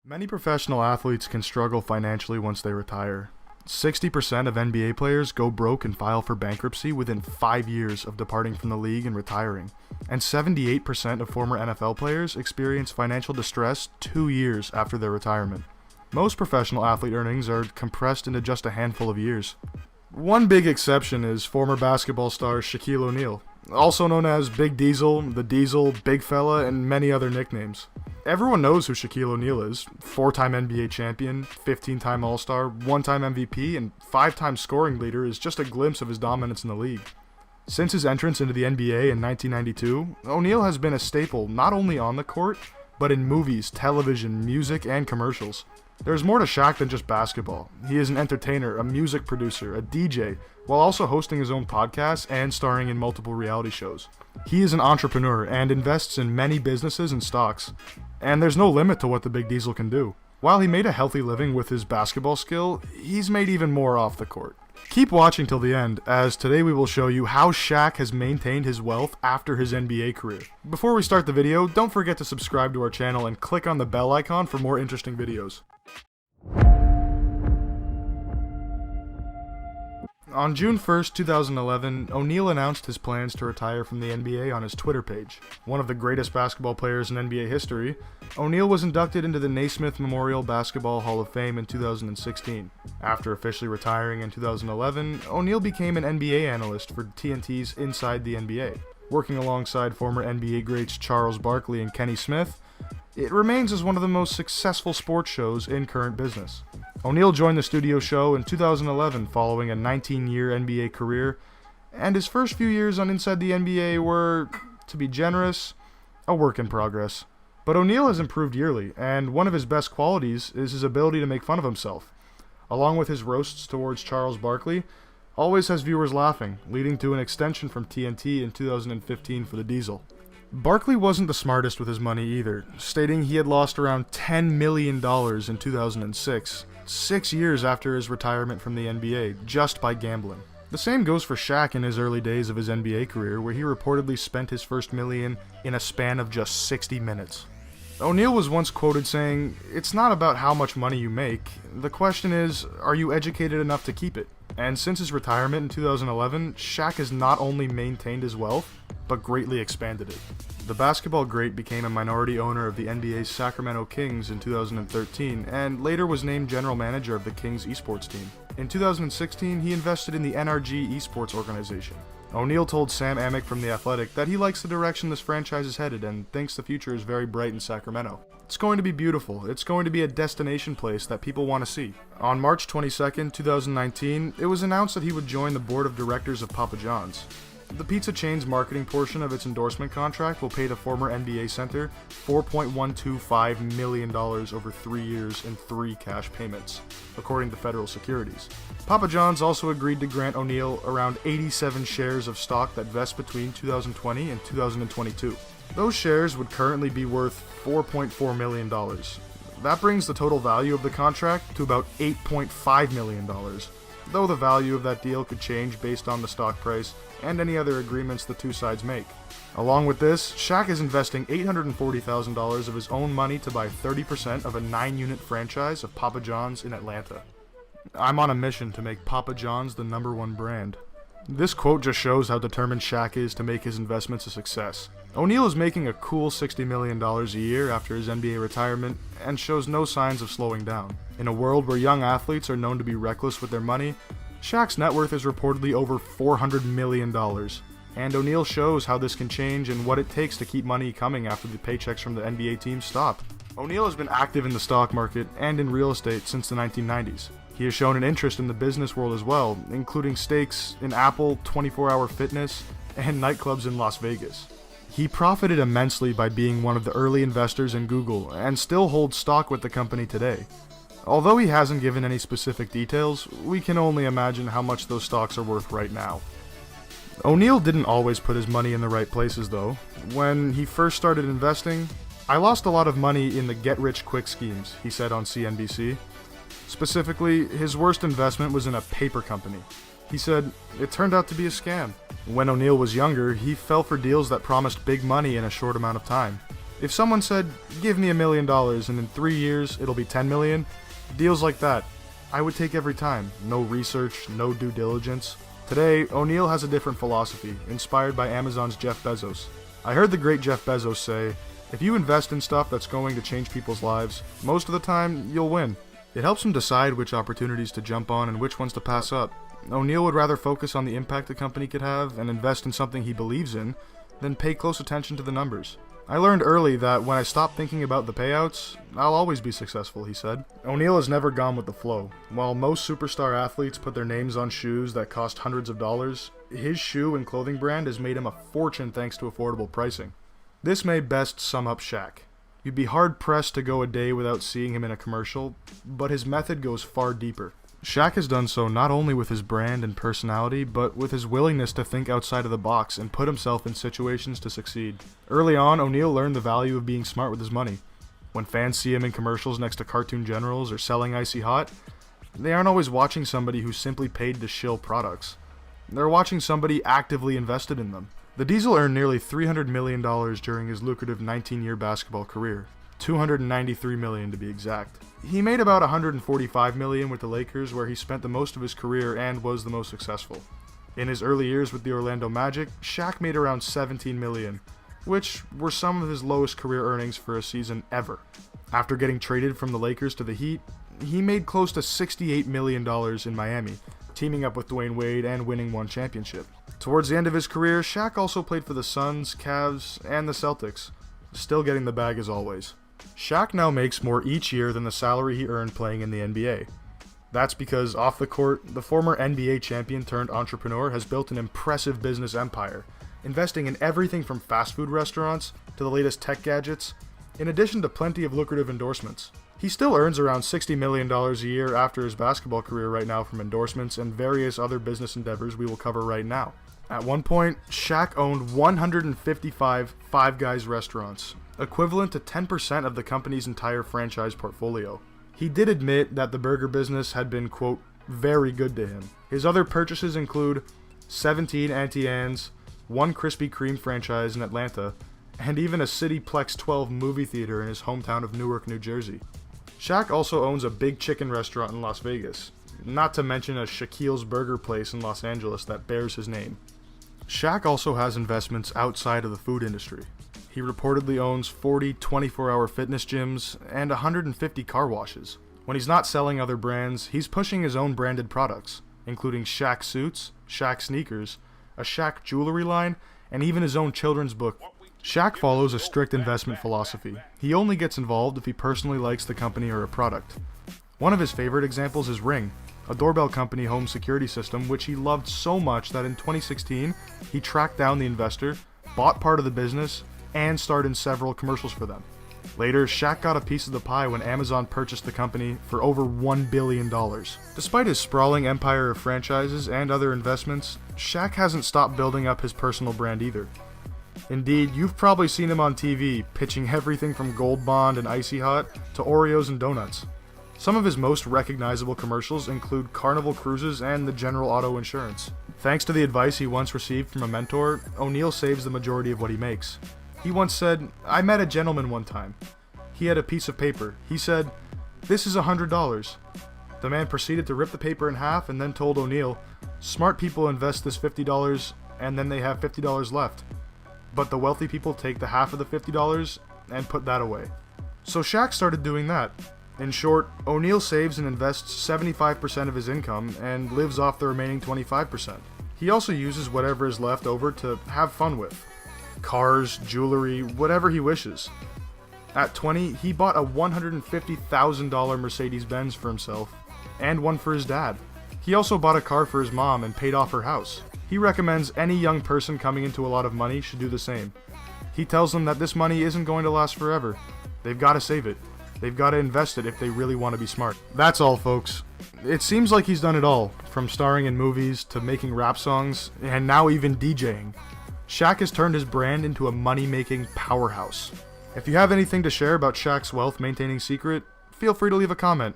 Many professional athletes can struggle financially once they retire. 60% of NBA players go broke and file for bankruptcy within 5 years of departing from the league and retiring. And 78% of former NFL players experience financial distress 2 years after their retirement. Most professional athlete earnings are compressed into just a handful of years. One big exception is former basketball star Shaquille O'Neal, also known as Big Diesel, The Diesel, Big Fella, and many other nicknames. Everyone knows who Shaquille O'Neal is. 4-time NBA champion, 15-time All-Star, 1-time MVP, and 5-time scoring leader is just a glimpse of his dominance in the league. Since his entrance into the NBA in 1992, O'Neal has been a staple not only on the court, but in movies, television, music, and commercials. There's more to Shaq than just basketball. He is an entertainer, a music producer, a DJ, while also hosting his own podcast and starring in multiple reality shows. He is an entrepreneur and invests in many businesses and stocks. And there's no limit to what the Big Diesel can do. While he made a healthy living with his basketball skill, he's made even more off the court. Keep watching till the end, as today we will show you how Shaq has maintained his wealth after his NBA career. Before we start the video, don't forget to subscribe to our channel and click on the bell icon for more interesting videos. On June 1st, 2011, O'Neal announced his plans to retire from the NBA on his Twitter page. One of the greatest basketball players in NBA history, O'Neal was inducted into the Naismith Memorial Basketball Hall of Fame in 2016. After officially retiring in 2011, O'Neal became an NBA analyst for TNT's Inside the NBA. Working alongside former NBA greats Charles Barkley and Kenny Smith, it remains as one of the most successful sports shows in current business. O'Neal joined the studio show in 2011 following a 19-year NBA career, and his first few years on Inside the NBA were, to be generous, a work in progress. But O'Neal has improved yearly, and one of his best qualities is his ability to make fun of himself. Along with his roasts towards Charles Barkley, always has viewers laughing, leading to an extension from TNT in 2015 for the Diesel. Barkley wasn't the smartest with his money either, stating he had lost around $10 million in 2006, 6 years after his retirement from the NBA, just by gambling. The same goes for Shaq in his early days of his NBA career, where he reportedly spent his first million in a span of just 60 minutes. O'Neal was once quoted saying, "It's not about how much money you make, the question is, are you educated enough to keep it?" And since his retirement in 2011, Shaq has not only maintained his wealth, but greatly expanded it. The basketball great became a minority owner of the NBA's Sacramento Kings in 2013, and later was named general manager of the Kings esports team. In 2016, he invested in the NRG esports organization. O'Neal told Sam Amick from The Athletic that he likes the direction this franchise is headed and thinks the future is very bright in Sacramento. It's going to be beautiful. It's going to be a destination place that people want to see. On March 22, 2019, it was announced that he would join the board of directors of Papa John's. The pizza chain's marketing portion of its endorsement contract will pay the former NBA center $4.125 million over 3 years in 3 cash payments, according to federal securities. Papa John's also agreed to grant O'Neal around 87 shares of stock that vest between 2020 and 2022. Those shares would currently be worth $4.4 million. That brings the total value of the contract to about $8.5 million, though the value of that deal could change based on the stock price and any other agreements the two sides make. Along with this, Shaq is investing $840,000 of his own money to buy 30% of a 9-unit franchise of Papa John's in Atlanta. "I'm on a mission to make Papa John's the #1 brand." This quote just shows how determined Shaq is to make his investments a success. O'Neal is making a cool $60 million a year after his NBA retirement and shows no signs of slowing down. In a world where young athletes are known to be reckless with their money, Shaq's net worth is reportedly over $400 million. And O'Neal shows how this can change and what it takes to keep money coming after the paychecks from the NBA teams stop. O'Neal has been active in the stock market and in real estate since the 1990s. He has shown an interest in the business world as well, including stakes in Apple, 24-hour fitness, and nightclubs in Las Vegas. He profited immensely by being one of the early investors in Google and still holds stock with the company today. Although he hasn't given any specific details, we can only imagine how much those stocks are worth right now. O'Neal didn't always put his money in the right places though. When he first started investing, "I lost a lot of money in the get-rich-quick schemes," he said on CNBC. Specifically, his worst investment was in a paper company. He said, "It turned out to be a scam." When O'Neal was younger, he fell for deals that promised big money in a short amount of time. If someone said, give me $1 million and in 3 years it'll be 10 million, deals like that, I would take every time. No research, no due diligence. Today, O'Neal has a different philosophy, inspired by Amazon's Jeff Bezos. I heard the great Jeff Bezos say, if you invest in stuff that's going to change people's lives, most of the time, you'll win. It helps him decide which opportunities to jump on and which ones to pass up. O'Neal would rather focus on the impact the company could have and invest in something he believes in than pay close attention to the numbers. I learned early that when I stop thinking about the payouts, I'll always be successful, he said. O'Neal has never gone with the flow. While most superstar athletes put their names on shoes that cost hundreds of dollars, his shoe and clothing brand has made him a fortune thanks to affordable pricing. This may best sum up Shaq. You'd be hard-pressed to go a day without seeing him in a commercial, but his method goes far deeper. Shaq has done so not only with his brand and personality, but with his willingness to think outside of the box and put himself in situations to succeed. Early on, O'Neal learned the value of being smart with his money. When fans see him in commercials next to cartoon generals or selling Icy Hot, they aren't always watching somebody who simply paid to shill products. They're watching somebody actively invested in them. The Diesel earned nearly $300 million during his lucrative 19-year basketball career. $293 million to be exact. He made about $145 million with the Lakers, where he spent the most of his career and was the most successful. In his early years with the Orlando Magic, Shaq made around $17 million, which were some of his lowest career earnings for a season ever. After getting traded from the Lakers to the Heat, he made close to $68 million in Miami, teaming up with Dwayne Wade and winning one championship. Towards the end of his career, Shaq also played for the Suns, Cavs, and the Celtics, still getting the bag as always. Shaq now makes more each year than the salary he earned playing in the NBA. That's because off the court, the former NBA champion turned entrepreneur has built an impressive business empire, investing in everything from fast food restaurants to the latest tech gadgets, in addition to plenty of lucrative endorsements. He still earns around $60 million a year after his basketball career right now from endorsements and various other business endeavors we will cover right now. At one point, Shaq owned 155 Five Guys restaurants, equivalent to 10% of the company's entire franchise portfolio. He did admit that the burger business had been, quote, very good to him. His other purchases include 17 Auntie Anne's, one Krispy Kreme franchise in Atlanta, and even a Cityplex 12 movie theater in his hometown of Newark, New Jersey. Shaq also owns a big chicken restaurant in Las Vegas, not to mention a Shaquille's Burger place in Los Angeles that bears his name. Shaq also has investments outside of the food industry. He reportedly owns 40 24-hour fitness gyms and 150 car washes. When he's not selling other brands, he's pushing his own branded products, including Shaq suits, Shaq sneakers, a Shaq jewelry line, and even his own children's book. Shaq follows a strict investment philosophy. He only gets involved if he personally likes the company or a product. One of his favorite examples is Ring, a doorbell company home security system which he loved so much that in 2016, he tracked down the investor, bought part of the business, and starred in several commercials for them. Later, Shaq got a piece of the pie when Amazon purchased the company for over $1 billion. Despite his sprawling empire of franchises and other investments, Shaq hasn't stopped building up his personal brand either. Indeed, you've probably seen him on TV, pitching everything from Gold Bond and Icy Hot to Oreos and donuts. Some of his most recognizable commercials include Carnival Cruises and the General Auto Insurance. Thanks to the advice he once received from a mentor, O'Neal saves the majority of what he makes. He once said, "I met a gentleman one time. He had a piece of paper. He said, 'This is $100. The man proceeded to rip the paper in half and then told O'Neal, "Smart people invest this $50 and then they have $50 left. But the wealthy people take the half of the $50 and put that away." So Shaq started doing that. In short, O'Neal saves and invests 75% of his income and lives off the remaining 25%. He also uses whatever is left over to have fun with. Cars, jewelry, whatever he wishes. At 20, he bought a $150,000 Mercedes-Benz for himself, and one for his dad. He also bought a car for his mom and paid off her house. He recommends any young person coming into a lot of money should do the same. He tells them that this money isn't going to last forever. They've got to save it. They've got to invest it if they really want to be smart. That's all, folks. It seems like he's done it all, from starring in movies to making rap songs, and now even DJing. Shaq has turned his brand into a money-making powerhouse. If you have anything to share about Shaq's wealth-maintaining secret, feel free to leave a comment.